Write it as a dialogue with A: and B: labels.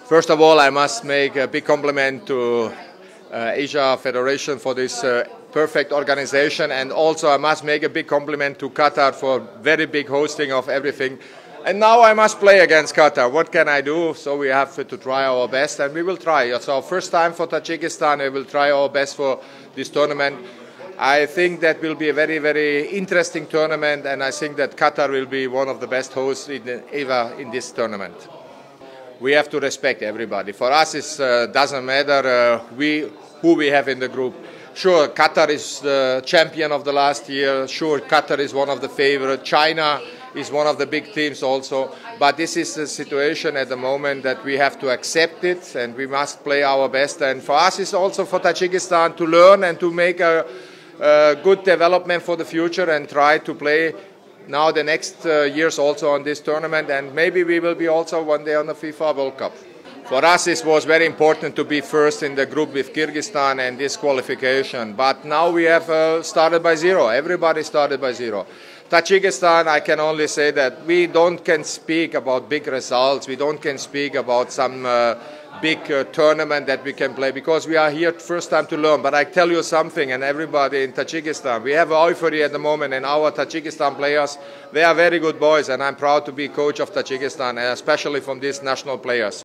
A: First of all, I must make a big compliment to Asia Federation for this perfect organization, and also I must make a big compliment to Qatar for very big hosting of everything. And now I must play against Qatar. What can I do? So we have to try our best, and we will try. So first time for Tajikistan, we will try our best for this tournament. I think that will be a very, very interesting tournament, and I think that Qatar will be one of the best hosts ever in this tournament. We have to respect everybody. For us, it doesn't matter who we have in the group. Sure, Qatar is the champion of the last year. Sure, Qatar is one of the favorites. China is one of the big teams also. But this is the situation at the moment that we have to accept it, and we must play our best. And for us, it's also for Tajikistan to learn and to make a good development for the future and try to play now the next years also on this tournament, and maybe we will be also one day on the FIFA World Cup. For us it was very important to be first in the group with Kyrgyzstan and this qualification, but now we have started by zero. Everybody started by zero. Tajikistan, I can only say that we can speak about big results, we can speak about some big tournament that we can play, because we are here first time to learn. But I tell you something, and everybody in Tajikistan, we have euphoria at the moment, and our Tajikistan players, they are very good boys, and I'm proud to be coach of Tajikistan, especially from these national players.